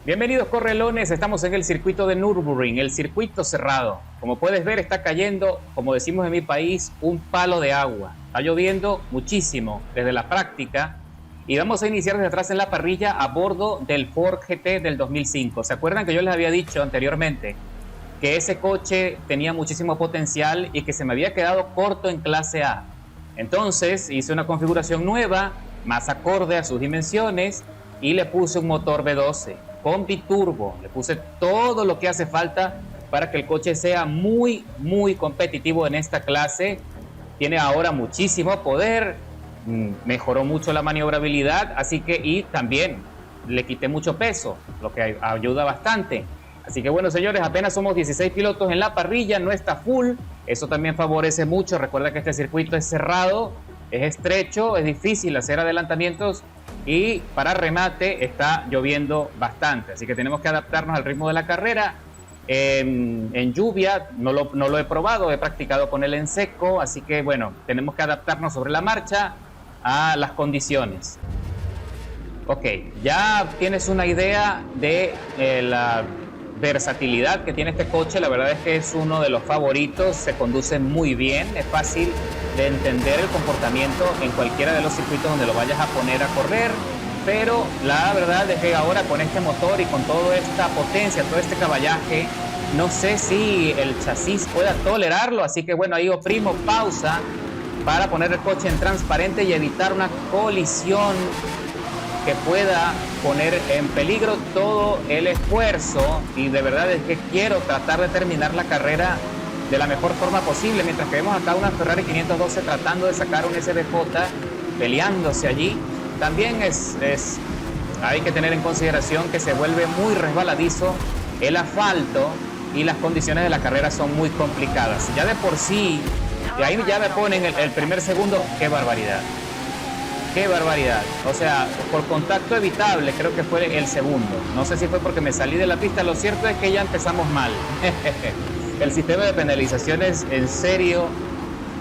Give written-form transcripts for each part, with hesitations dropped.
Bienvenidos correlones, estamos en el circuito de Nürburgring, el circuito cerrado. Como puedes ver, está cayendo, como decimos en mi país, un palo de agua. Está lloviendo muchísimo desde la práctica y vamos a iniciar desde atrás en la parrilla a bordo del Ford GT del 2005. ¿Se acuerdan que yo les había dicho anteriormente que ese coche tenía muchísimo potencial y que se me había quedado corto en clase A? Entonces hice una configuración nueva, más acorde a sus dimensiones, y le puse un motor V12 con biturbo. Le puse todo lo que hace falta para que el coche sea muy competitivo en esta clase. Tiene ahora muchísimo poder, mejoró mucho la maniobrabilidad, así que, y también le quité mucho peso, lo que ayuda bastante. Así que bueno, señores, apenas somos 16 pilotos en la parrilla, no está full, eso también favorece mucho. Recuerda que este circuito es cerrado, es estrecho, es difícil hacer adelantamientos y para remate está lloviendo bastante, así que tenemos que adaptarnos al ritmo de la carrera. En lluvia no lo he probado, he practicado con él en seco, así que bueno, tenemos que adaptarnos sobre la marcha a las condiciones. Ok, ya tienes una idea de la versatilidad que tiene este coche. La verdad es que es uno de los favoritos, se conduce muy bien, es fácil de entender el comportamiento en cualquiera de los circuitos donde lo vayas a poner a correr, pero la verdad es que ahora con este motor y con toda esta potencia, todo este caballaje, no sé si el chasis pueda tolerarlo, así que bueno, ahí oprimo pausa para poner el coche en transparente y evitar una colisión que pueda poner en peligro todo el esfuerzo. Y de verdad es que quiero tratar de terminar la carrera de la mejor forma posible, mientras que vemos acá una Ferrari 512 tratando de sacar un SVJ, peleándose allí. También hay que tener en consideración que se vuelve muy resbaladizo el asfalto y las condiciones de la carrera son muy complicadas. Ya de por sí, de ahí ya me ponen el primer segundo, qué barbaridad. ¡Qué barbaridad! O sea, por contacto evitable creo que fue el segundo. No sé si fue porque me salí de la pista. Lo cierto es que ya empezamos mal. El sistema de penalizaciones, en serio,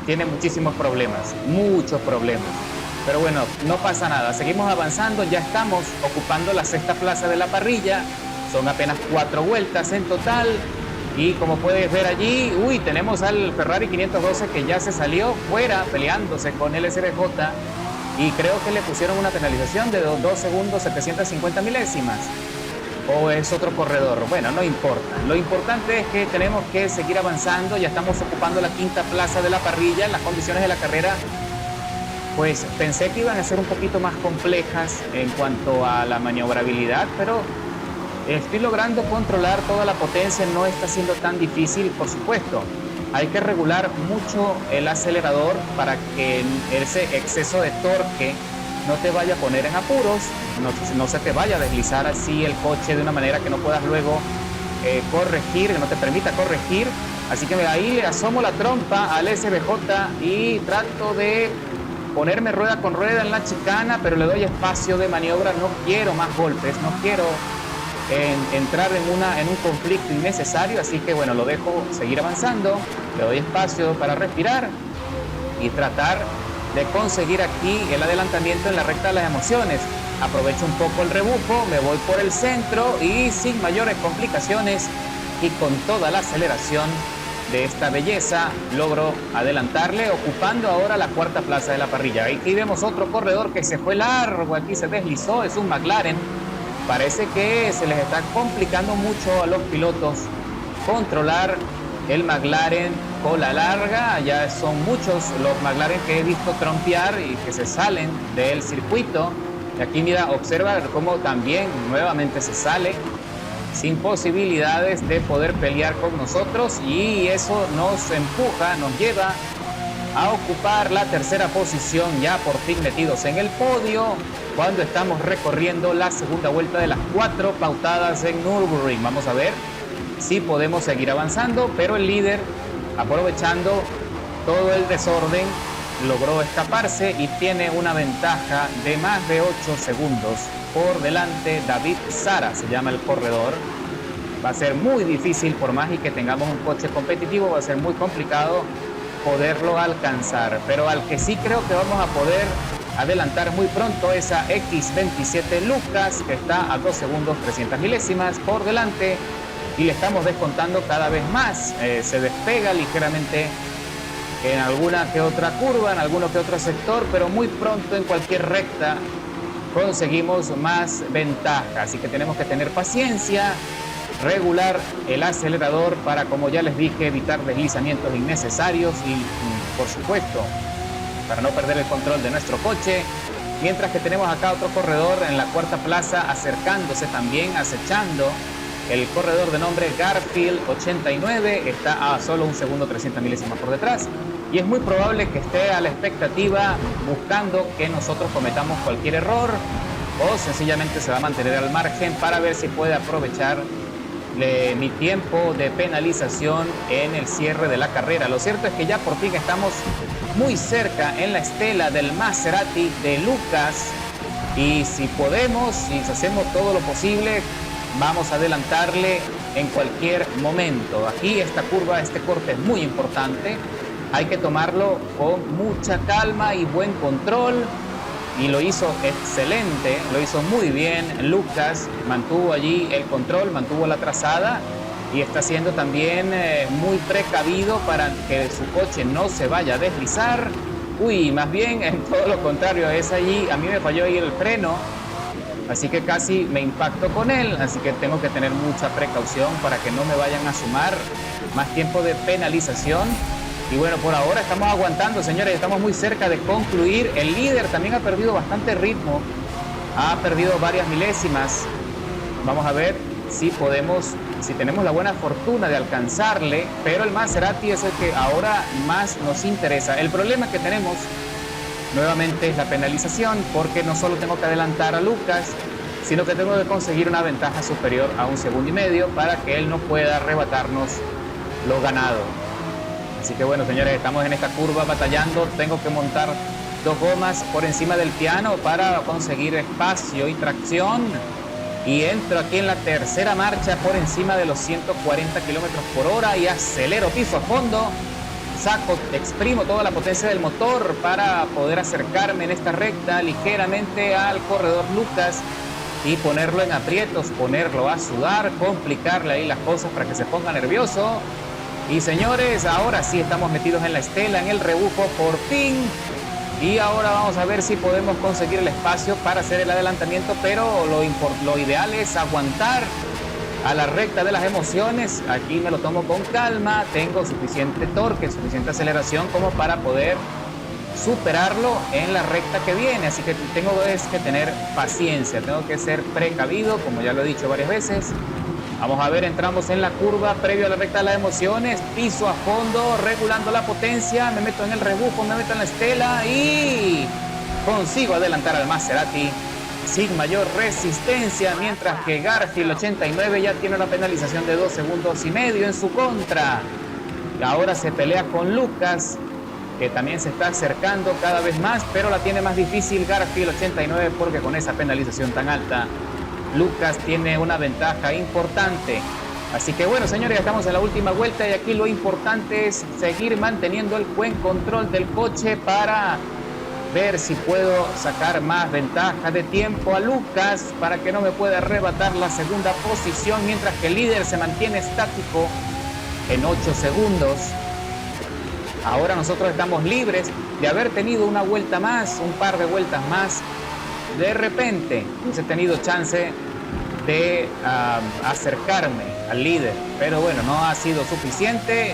tiene muchísimos problemas. Muchos problemas. Pero bueno, no pasa nada. Seguimos avanzando. Ya estamos ocupando la sexta plaza de la parrilla. Son apenas 4 vueltas en total. Y como puedes ver allí, tenemos al Ferrari 512 que ya se salió fuera peleándose con el SVJ. Y creo que le pusieron una penalización de 2 segundos 750 milésimas. ¿O es otro corredor? Bueno, no importa. Lo importante es que tenemos que seguir avanzando. Ya estamos ocupando la quinta plaza de la parrilla. Las condiciones de la carrera, pues pensé que iban a ser un poquito más complejas en cuanto a la maniobrabilidad, pero estoy logrando controlar toda la potencia. No está siendo tan difícil, por supuesto. Hay que regular mucho el acelerador para que ese exceso de torque no te vaya a poner en apuros, no se te vaya a deslizar así el coche de una manera que no puedas luego corregir, que no te permita corregir. Así que ahí le asomo la trompa al SVJ y trato de ponerme rueda con rueda en la chicana, pero le doy espacio de maniobra. No quiero más golpes, no quiero entrar en un conflicto innecesario, así que bueno, lo dejo seguir avanzando, le doy espacio para respirar y tratar de conseguir aquí el adelantamiento en la recta de las emociones. Aprovecho un poco el rebufo, me voy por el centro y sin mayores complicaciones y con toda la aceleración de esta belleza logro adelantarle, ocupando ahora la cuarta plaza de la parrilla. Aquí vemos otro corredor que se fue largo, aquí se deslizó, es un McLaren. Parece que se les está complicando mucho a los pilotos controlar el McLaren cola larga. Ya son muchos los McLaren que he visto trompear y que se salen del circuito. Y aquí mira, observa cómo también nuevamente se sale sin posibilidades de poder pelear con nosotros, y eso nos empuja, nos lleva a ocupar la tercera posición, ya por fin metidos en el podio cuando estamos recorriendo la segunda vuelta de las 4 pautadas en Nürburgring. Vamos a ver si podemos seguir avanzando, pero el líder, aprovechando todo el desorden, logró escaparse y tiene una ventaja de más de 8 segundos por delante. David Sara se llama el corredor. Va a ser muy difícil, por más y que tengamos un coche competitivo, va a ser muy complicado poderlo alcanzar, pero al que sí creo que vamos a poder adelantar muy pronto esa X27 Lucas, que está a 2 segundos 300 milésimas por delante, y le estamos descontando cada vez más. Se despega ligeramente en alguna que otra curva, en alguno que otro sector, pero muy pronto en cualquier recta conseguimos más ventaja. Así que tenemos que tener paciencia, regular el acelerador para, como ya les dije, evitar deslizamientos innecesarios y, por supuesto, para no perder el control de nuestro coche. Mientras que tenemos acá otro corredor en la cuarta plaza acercándose también, acechando. El corredor de nombre Garfield 89 está a solo 1 segundo 300 milésimas por detrás, y es muy probable que esté a la expectativa buscando que nosotros cometamos cualquier error, o sencillamente se va a mantener al margen para ver si puede aprovechar mi tiempo de penalización en el cierre de la carrera. Lo cierto es que ya por fin estamos muy cerca en la estela del Maserati de Lucas, y si podemos, si hacemos todo lo posible, vamos a adelantarle en cualquier momento. Aquí esta curva, este corte es muy importante. Hay que tomarlo con mucha calma y buen control. Y lo hizo excelente, lo hizo muy bien Lucas. Mantuvo allí el control, mantuvo la trazada y está siendo también muy precavido para que su coche no se vaya a deslizar. Uy, más bien en todo lo contrario, es allí, a mí me falló ahí el freno. Así que casi me impacto con él, así que tengo que tener mucha precaución para que no me vayan a sumar más tiempo de penalización. Y bueno, por ahora estamos aguantando, señores, estamos muy cerca de concluir. El líder también ha perdido bastante ritmo, ha perdido varias milésimas. Vamos a ver si podemos, si tenemos la buena fortuna de alcanzarle, pero el Maserati es el que ahora más nos interesa. El problema que tenemos nuevamente es la penalización, porque no solo tengo que adelantar a Lucas, sino que tengo que conseguir una ventaja superior a 1,5 segundos para que él no pueda arrebatarnos lo ganado. Así que bueno, señores, estamos en esta curva batallando. Tengo que montar 2 gomas por encima del piano para conseguir espacio y tracción. Y entro aquí en la tercera marcha por encima de los 140 kilómetros por hora y acelero, piso a fondo. Saco, exprimo toda la potencia del motor para poder acercarme en esta recta ligeramente al corredor Lucas y ponerlo en aprietos, ponerlo a sudar, complicarle ahí las cosas para que se ponga nervioso. Y señores, ahora sí estamos metidos en la estela, en el rebufo por fin. Y ahora vamos a ver si podemos conseguir el espacio para hacer el adelantamiento, pero lo ideal es aguantar a la recta de las emociones. Aquí me lo tomo con calma, tengo suficiente torque, suficiente aceleración como para poder superarlo en la recta que viene. Así que tengo que tener paciencia, tengo que ser precavido, como ya lo he dicho varias veces. Vamos a ver, entramos en la curva previo a la recta de las emociones, piso a fondo, regulando la potencia, me meto en el rebufo, me meto en la estela y consigo adelantar al Maserati sin mayor resistencia, mientras que Garfield 89 ya tiene una penalización de 2,5 segundos en su contra. Y ahora se pelea con Lucas, que también se está acercando cada vez más, pero la tiene más difícil Garfield 89 porque con esa penalización tan alta, Lucas tiene una ventaja importante. Así que bueno, señores, estamos en la última vuelta y aquí lo importante es seguir manteniendo el buen control del coche para ver si puedo sacar más ventaja de tiempo a Lucas para que no me pueda arrebatar la segunda posición, mientras que el líder se mantiene estático en 8 segundos. Ahora nosotros estamos libres de haber tenido una vuelta más, un par de vueltas más. De repente he tenido chance de acercarme al líder, pero bueno, no ha sido suficiente.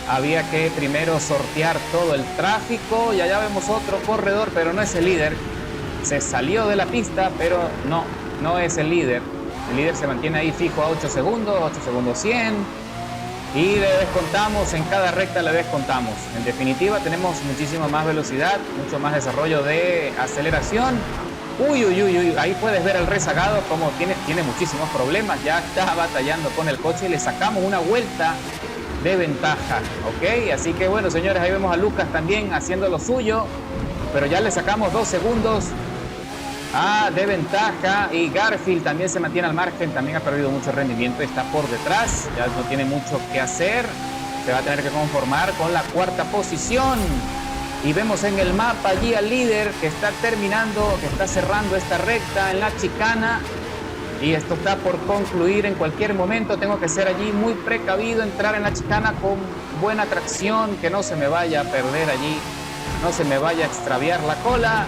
Había que primero sortear todo el tráfico y allá vemos otro corredor, pero no es el líder. Se salió de la pista, pero no es el líder. El líder se mantiene ahí fijo a 8 segundos, 8 segundos 100. Y le descontamos, en cada recta le descontamos. En definitiva, tenemos muchísima más velocidad, mucho más desarrollo de aceleración. Uy, ahí puedes ver al rezagado como tiene muchísimos problemas. Ya está batallando con el coche y le sacamos una vuelta de ventaja, ¿ok? Así que bueno, señores, ahí vemos a Lucas también haciendo lo suyo, pero ya le sacamos 2 segundos de ventaja, y Garfield también se mantiene al margen, también ha perdido mucho rendimiento, está por detrás, ya no tiene mucho que hacer, se va a tener que conformar con la cuarta posición. Y vemos en el mapa allí al líder que está terminando, que está cerrando esta recta en la chicana. Y esto está por concluir en cualquier momento. Tengo que ser allí muy precavido, entrar en la chicana con buena tracción, que no se me vaya a perder allí, no se me vaya a extraviar la cola.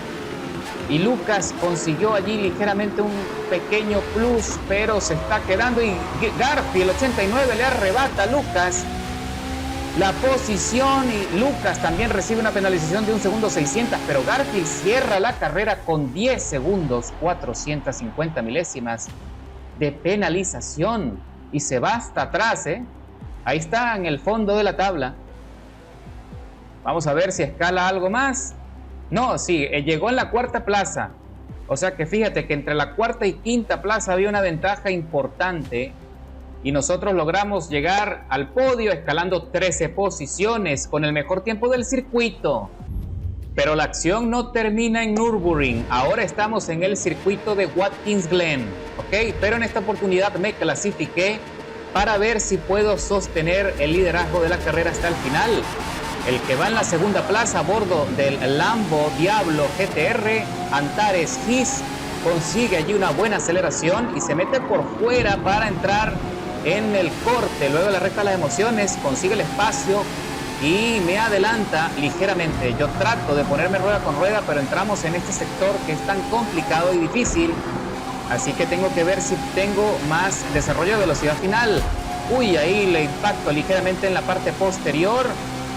Y Lucas consiguió allí ligeramente un pequeño plus, pero se está quedando. Y Garfield 89 le arrebata a Lucas la posición, y Lucas también recibe una penalización de 1 segundo 600, pero Garfield cierra la carrera con 10 segundos 450 milésimas de penalización y se va hasta atrás, ¿eh? Ahí está en el fondo de la tabla. Vamos a ver si escala algo más. No, sí, llegó en la cuarta plaza. O sea que fíjate que entre la cuarta y quinta plaza había una ventaja importante. Y nosotros logramos llegar al podio escalando 13 posiciones con el mejor tiempo del circuito. Pero la acción no termina en Nürburgring. Ahora estamos en el circuito de Watkins Glen, ¿ok? Pero en esta oportunidad me clasifiqué para ver si puedo sostener el liderazgo de la carrera hasta el final. El que va en la segunda plaza a bordo del Lambo Diablo GTR, Antares Gis, consigue allí una buena aceleración y se mete por fuera para entrar en el corte. Luego de la recta de las emociones consigue el espacio y me adelanta ligeramente. Yo trato de ponerme rueda con rueda, pero entramos en este sector que es tan complicado y difícil, así que tengo que ver si tengo más desarrollo de velocidad final. Uy, ahí le impacto ligeramente en la parte posterior,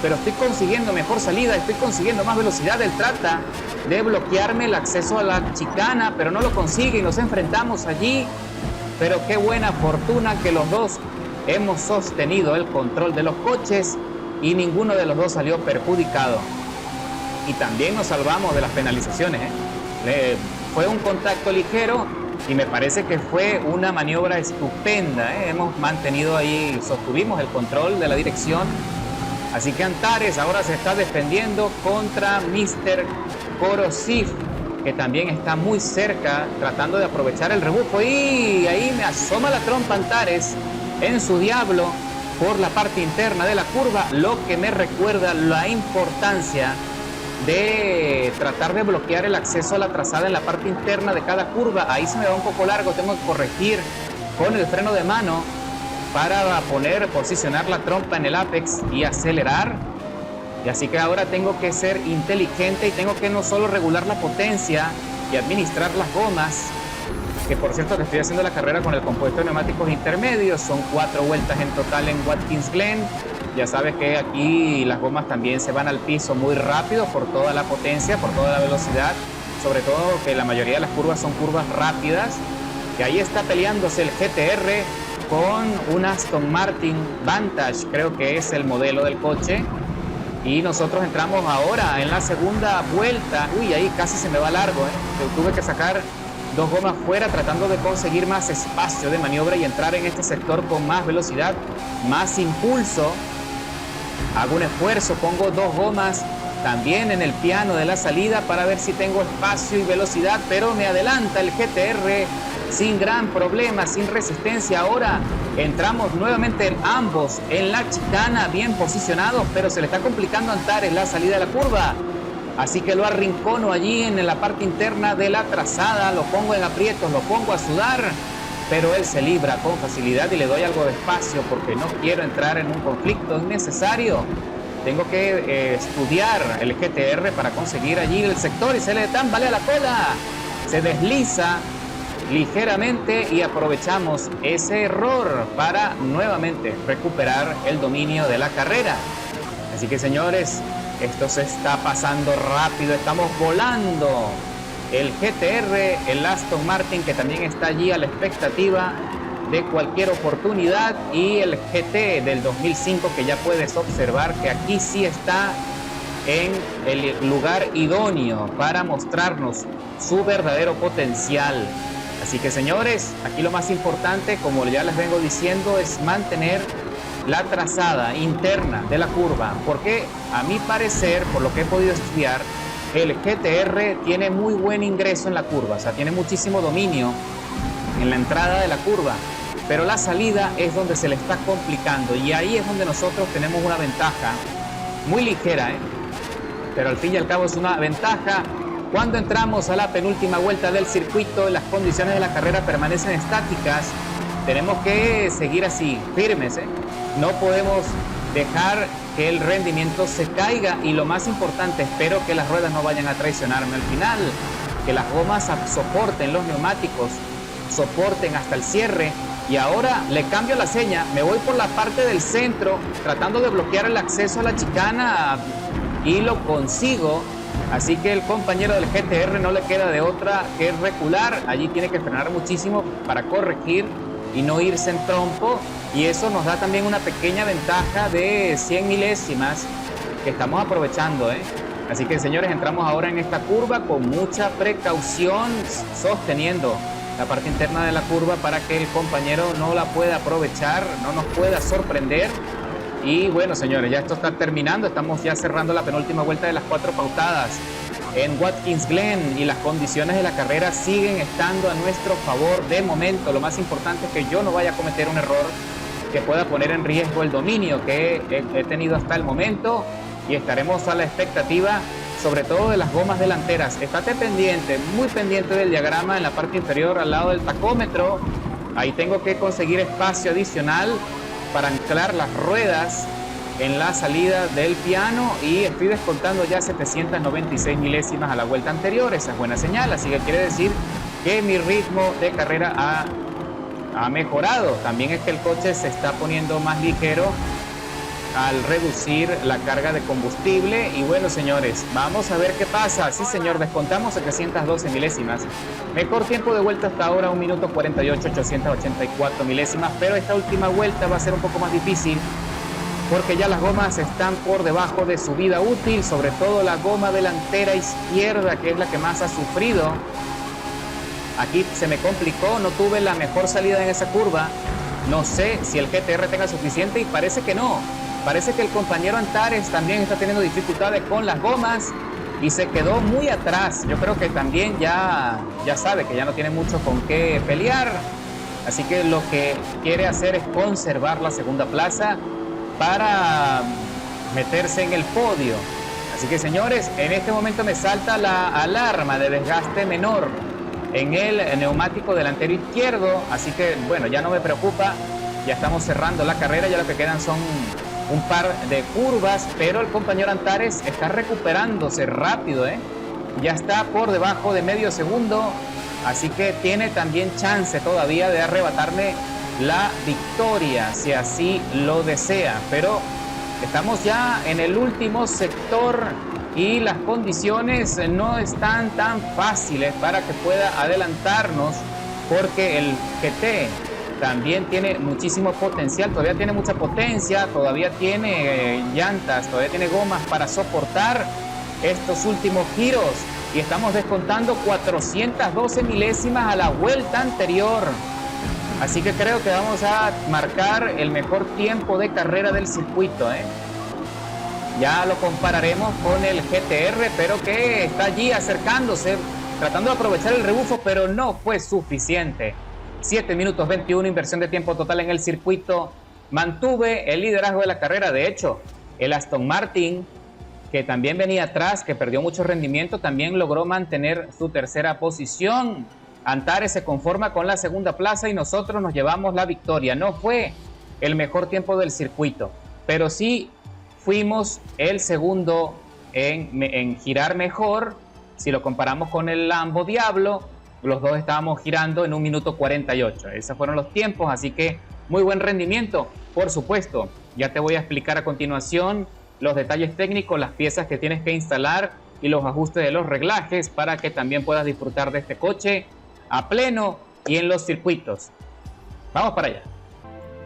pero estoy consiguiendo mejor salida, estoy consiguiendo más velocidad. Él trata de bloquearme el acceso a la chicana, pero no lo consigue y nos enfrentamos allí. Pero qué buena fortuna que los dos hemos sostenido el control de los coches y ninguno de los dos salió perjudicado. Y también nos salvamos de las penalizaciones, ¿eh? Fue un contacto ligero y me parece que fue una maniobra estupenda, ¿eh? Hemos mantenido ahí, sostuvimos el control de la dirección. Así que Antares ahora se está defendiendo contra Mr. Korosiv, que también está muy cerca tratando de aprovechar el rebufo. Y ahí me asoma la trompa Antares en su Diablo por la parte interna de la curva, lo que me recuerda la importancia de tratar de bloquear el acceso a la trazada en la parte interna de cada curva. Ahí se me va un poco largo, tengo que corregir con el freno de mano para posicionar la trompa en el apex y acelerar. Y así que ahora tengo que ser inteligente y tengo que no solo regular la potencia y administrar las gomas, que por cierto que estoy haciendo la carrera con el compuesto de neumáticos intermedios. Son 4 vueltas en total en Watkins Glen. Ya sabes que aquí las gomas también se van al piso muy rápido por toda la potencia, por toda la velocidad, sobre todo que la mayoría de las curvas son curvas rápidas. Y ahí está peleándose el GTR con un Aston Martin Vantage, creo que es el modelo del coche. Y nosotros entramos ahora en la segunda vuelta. Uy, ahí casi se me va largo, ¿eh? Tuve que sacar 2 gomas fuera tratando de conseguir más espacio de maniobra y entrar en este sector con más velocidad, más impulso. Hago un esfuerzo, pongo 2 gomas también en el piano de la salida para ver si tengo espacio y velocidad, pero me adelanta el GTR sin gran problema, sin resistencia. Ahora entramos nuevamente ambos en la chicana, bien posicionados, pero se le está complicando a Antares la salida de la curva. Así que lo arrincono allí en la parte interna de la trazada, lo pongo en aprietos, lo pongo a sudar, pero él se libra con facilidad y le doy algo de espacio porque no quiero entrar en un conflicto innecesario. Tengo que estudiar el GTR para conseguir allí el sector y se le tambalea la cola. Se desliza ligeramente y aprovechamos ese error para nuevamente recuperar el dominio de la carrera. Así que señores, esto se está pasando rápido, estamos volando. El GTR, el Aston Martin, que también está allí a la expectativa de cualquier oportunidad, y el GT del 2005, que ya puedes observar que aquí sí está en el lugar idóneo para mostrarnos su verdadero potencial. Así que señores, aquí lo más importante, como ya les vengo diciendo, es mantener la trazada interna de la curva, porque a mi parecer, por lo que he podido estudiar, el GTR tiene muy buen ingreso en la curva, o sea, tiene muchísimo dominio en la entrada de la curva, pero la salida es donde se le está complicando y ahí es donde nosotros tenemos una ventaja muy ligera, pero al fin y al cabo es una ventaja. Cuando entramos a la penúltima vuelta del circuito, las condiciones de la carrera permanecen estáticas. Tenemos que seguir así, firmes, ¿eh? No podemos dejar que el rendimiento se caiga, y lo más importante, espero que las ruedas no vayan a traicionarme al final, que las gomas soporten, los neumáticos soporten hasta el cierre. Y ahora le cambio la seña, me voy por la parte del centro tratando de bloquear el acceso a la chicana, y lo consigo. Así que el compañero del GTR no le queda de otra que recular. Allí tiene que frenar muchísimo para corregir y no irse en trompo, y eso nos da también una pequeña ventaja de 100 milésimas que estamos aprovechando, ¿eh? Así que, señores, entramos ahora en esta curva con mucha precaución, sosteniendo la parte interna de la curva para que el compañero no la pueda aprovechar, no nos pueda sorprender. Y bueno, señores, ya esto está terminando, estamos ya cerrando la penúltima vuelta de las 4 pautadas en Watkins Glen, y las condiciones de la carrera siguen estando a nuestro favor de momento. Lo más importante es que yo no vaya a cometer un error que pueda poner en riesgo el dominio que he tenido hasta el momento, y estaremos a la expectativa sobre todo de las gomas delanteras. Estate pendiente, muy pendiente del diagrama en la parte inferior al lado del tacómetro. Ahí tengo que conseguir espacio adicional para anclar las ruedas en la salida del piano, y estoy descontando ya 796 milésimas a la vuelta anterior. Esa es buena señal, así que quiere decir que mi ritmo de carrera ha mejorado. También es que el coche se está poniendo más ligero al reducir la carga de combustible. Y bueno, señores, vamos a ver qué pasa. Sí, señor, descontamos 712 milésimas. Mejor tiempo de vuelta hasta ahora, 1 minuto 48, 884 milésimas. Pero esta última vuelta va a ser un poco más difícil, porque ya las gomas están por debajo de su vida útil, sobre todo la goma delantera izquierda, que es la que más ha sufrido. Aquí se me complicó, no tuve la mejor salida en esa curva. No sé si el GTR tenga suficiente, y parece que no. Parece que el compañero Antares también está teniendo dificultades con las gomas y se quedó muy atrás. Yo creo que también ya sabe que ya no tiene mucho con qué pelear. Así que lo que quiere hacer es conservar la segunda plaza para meterse en el podio. Así que, señores, en este momento me salta la alarma de desgaste menor en el neumático delantero izquierdo. Así que, bueno, ya no me preocupa. Ya estamos cerrando la carrera, ya lo que quedan son un par de curvas, pero el compañero Antares está recuperándose rápido, ¿eh? Ya está por debajo de medio segundo, así que tiene también chance todavía de arrebatarme la victoria, si así lo desea. Pero estamos ya en el último sector y las condiciones no están tan fáciles para que pueda adelantarnos, porque el GT también tiene muchísimo potencial, todavía tiene mucha potencia, todavía tiene llantas, todavía tiene gomas para soportar estos últimos giros, y estamos descontando 412 milésimas a la vuelta anterior. Así que creo que vamos a marcar el mejor tiempo de carrera del circuito, ¿eh? Ya lo compararemos con el GTR, pero que está allí acercándose, tratando de aprovechar el rebufo, pero no fue suficiente. 7 minutos 21, inversión de tiempo total en el circuito. Mantuve el liderazgo de la carrera. De hecho, el Aston Martin, que también venía atrás, que perdió mucho rendimiento, también logró mantener su tercera posición. Antares se conforma con la segunda plaza y nosotros nos llevamos la victoria. No fue el mejor tiempo del circuito, pero sí fuimos el segundo en girar mejor. Si lo comparamos con el Lambo Diablo, los dos estábamos girando en 1 minuto 48. Esos fueron los tiempos, así que muy buen rendimiento. Por supuesto, ya te voy a explicar a continuación los detalles técnicos, las piezas que tienes que instalar y los ajustes de los reglajes para que también puedas disfrutar de este coche a pleno y en los circuitos. Vamos para allá.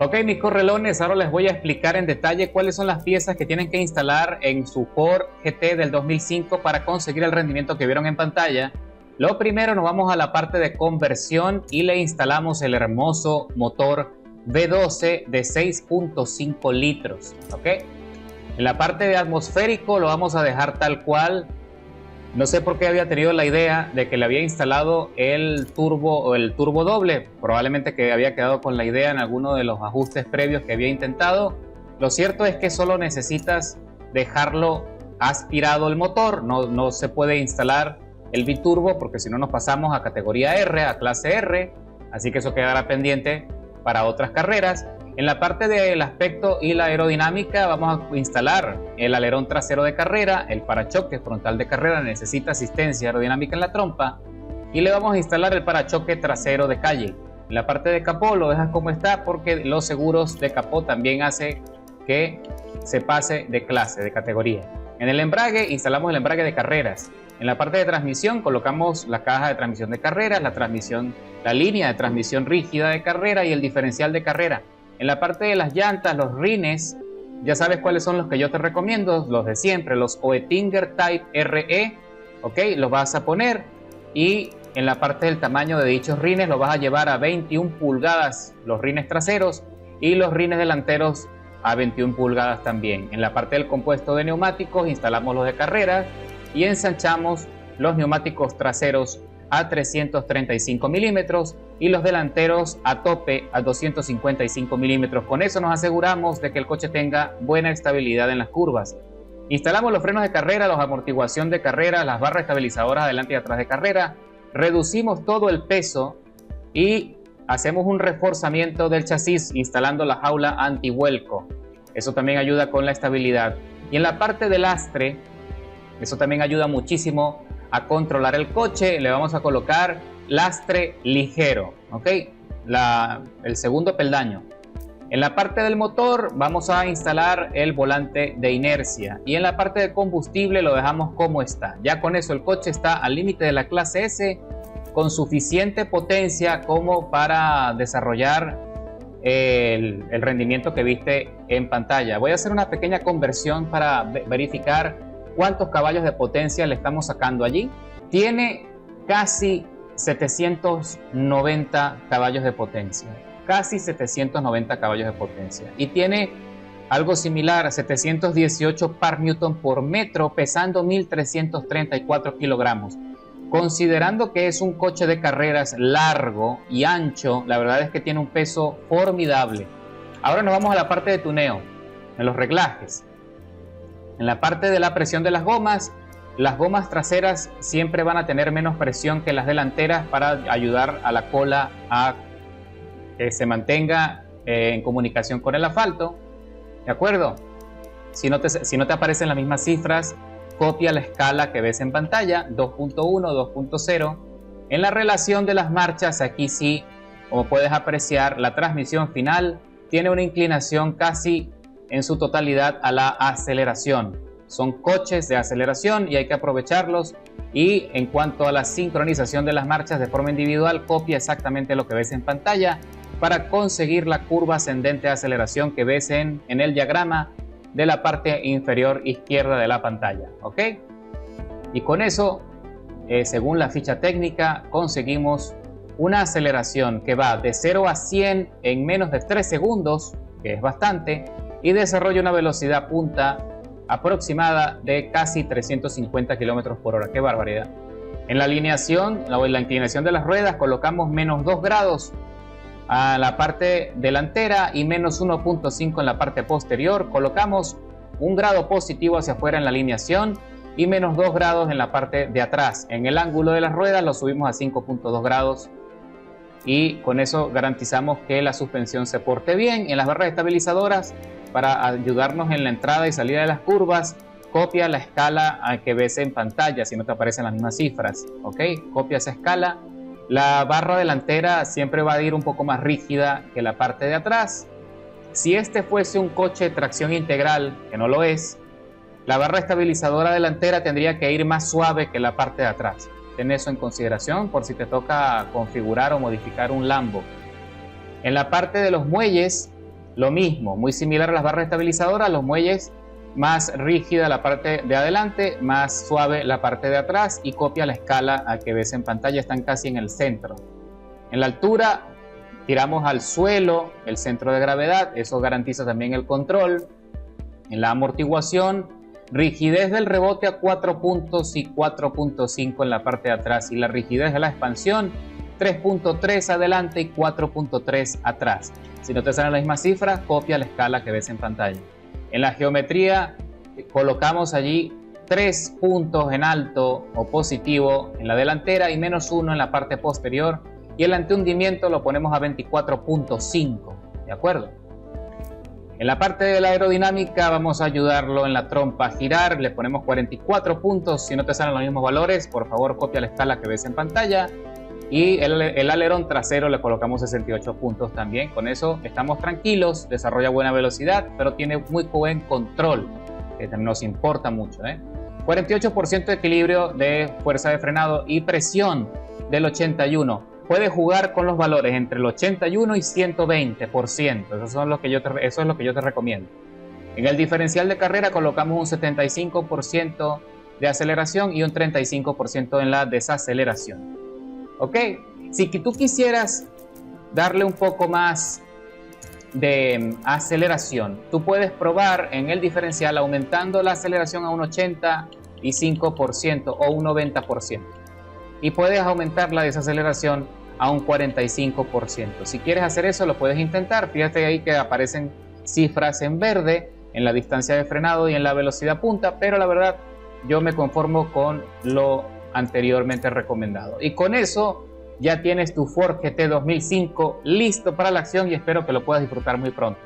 Ok, mis correlones, ahora les voy a explicar en detalle cuáles son las piezas que tienen que instalar en su Ford GT del 2005 para conseguir el rendimiento que vieron en pantalla. Lo primero, nos vamos a la parte de conversión y le instalamos el hermoso motor V12 de 6.5 litros, ¿ok? En la parte de atmosférico lo vamos a dejar tal cual. No sé por qué había tenido la idea de que le había instalado el turbo o el turbo doble. Probablemente que había quedado con la idea en alguno de los ajustes previos que había intentado. Lo cierto es que solo necesitas dejarlo aspirado el motor, no se puede instalar el biturbo porque si no nos pasamos a categoría R, a clase R, así que eso quedará pendiente para otras carreras. En la parte del aspecto y la aerodinámica vamos a instalar el alerón trasero de carrera, el parachoque frontal de carrera necesita asistencia aerodinámica en la trompa y le vamos a instalar el parachoque trasero de calle. En la parte de capó lo dejas como está porque los seguros de capó también hace que se pase de clase, de categoría. En el embrague instalamos el embrague de carreras. En la parte de transmisión colocamos la caja de transmisión de carreras, la línea de transmisión rígida de carrera y el diferencial de carrera. En la parte de las llantas, los rines, ya sabes cuáles son los que yo te recomiendo, los de siempre, los Oettinger Type RE, ¿ok? Los vas a poner y en la parte del tamaño de dichos rines los vas a llevar a 21 pulgadas los rines traseros y los rines delanteros a 21 pulgadas también. En la parte del compuesto de neumáticos instalamos los de carrera y ensanchamos los neumáticos traseros a 335 milímetros y los delanteros a tope a 255 milímetros. Con eso nos aseguramos de que el coche tenga buena estabilidad en las curvas. Instalamos los frenos de carrera, los amortiguación de carrera, las barras estabilizadoras adelante y atrás de carrera. Reducimos todo el peso y hacemos un reforzamiento del chasis instalando la jaula antivuelco. Eso también ayuda con la estabilidad. Y en la parte del lastre, eso también ayuda muchísimo a controlar el coche. Le vamos a colocar lastre ligero, ¿ok? El segundo peldaño. En la parte del motor vamos a instalar el volante de inercia y en la parte de combustible lo dejamos como está. Ya con eso el coche está al límite de la clase S con suficiente potencia como para desarrollar el rendimiento que viste en pantalla. Voy a hacer una pequeña conversión para verificar cuántos caballos de potencia le estamos sacando allí. Tiene casi 790 caballos de potencia. Casi 790 caballos de potencia. Y tiene algo similar a 718 par newton por metro, pesando 1.334 kilogramos. Considerando que es un coche de carreras largo y ancho, la verdad es que tiene un peso formidable. Ahora nos vamos a la parte de tuneo, en los reglajes. En la parte de la presión de las gomas traseras siempre van a tener menos presión que las delanteras para ayudar a la cola a que se mantenga en comunicación con el asfalto, ¿de acuerdo? Si no te aparecen las mismas cifras, copia la escala que ves en pantalla, 2.1, 2.0. En la relación de las marchas, aquí sí, como puedes apreciar, la transmisión final tiene una inclinación casi en su totalidad a la aceleración. Son coches de aceleración y hay que aprovecharlos. Y en cuanto a la sincronización de las marchas de forma individual, copia exactamente lo que ves en pantalla para conseguir la curva ascendente de aceleración que ves en el diagrama de la parte inferior izquierda de la pantalla, ¿ok? Y con eso, según la ficha técnica, conseguimos una aceleración que va de 0 a 100 en menos de 3 segundos, que es bastante, y desarrolla una velocidad punta aproximada de casi 350 km por hora. ¡Qué barbaridad! En la alineación, la inclinación de las ruedas, colocamos menos 2 grados a la parte delantera y menos 1.5 en la parte posterior. Colocamos 1 grado positivo hacia afuera en la alineación y menos 2 grados en la parte de atrás. En el ángulo de las ruedas lo subimos a 5.2 grados y con eso garantizamos que la suspensión se porte bien. En las barras estabilizadoras, para ayudarnos en la entrada y salida de las curvas, copia la escala que ves en pantalla si no te aparecen las mismas cifras, ¿ok? Copia esa escala. La barra delantera siempre va a ir un poco más rígida que la parte de atrás. Si este fuese un coche de tracción integral, que no lo es, la barra estabilizadora delantera tendría que ir más suave que la parte de atrás. Ten eso en consideración por si te toca configurar o modificar un Lambo. En la parte de los muelles, lo mismo, muy similar a las barras estabilizadoras, los muelles más rígida la parte de adelante, más suave la parte de atrás y copia la escala que ves en pantalla, están casi en el centro. En la altura tiramos al suelo el centro de gravedad, eso garantiza también el control. En la amortiguación, rigidez del rebote a 4 puntos y 4.5 en la parte de atrás y la rigidez de la expansión 3.3 adelante y 4.3 atrás. Si no te salen las mismas cifras, copia la escala que ves en pantalla. En la geometría colocamos allí 3 puntos en alto o positivo en la delantera y -1 en la parte posterior, y el antihundimiento lo ponemos a 24.5, ¿de acuerdo? En la parte de la aerodinámica vamos a ayudarlo en la trompa a girar, le ponemos 44 puntos. Si no te salen los mismos valores, por favor copia la escala que ves en pantalla. Y el alerón trasero le colocamos 68 puntos también. Con eso estamos tranquilos, desarrolla buena velocidad, pero tiene muy buen control, que nos importa mucho, 48% de equilibrio de fuerza de frenado y presión del 81%. Puede jugar con los valores entre el 81 y 120%. Eso es lo que yo te recomiendo. En el diferencial de carrera colocamos un 75% de aceleración y un 35% en la desaceleración. ¿Ok? Si tú quisieras darle un poco más de aceleración, tú puedes probar en el diferencial aumentando la aceleración a un 85% o un 90%. Y puedes aumentar la desaceleración a un 45%. Si quieres hacer eso, lo puedes intentar. Fíjate ahí que aparecen cifras en verde en la distancia de frenado y en la velocidad punta, pero la verdad yo me conformo con lo anteriormente recomendado. Y con eso ya tienes tu Ford GT 2005 listo para la acción y espero que lo puedas disfrutar muy pronto.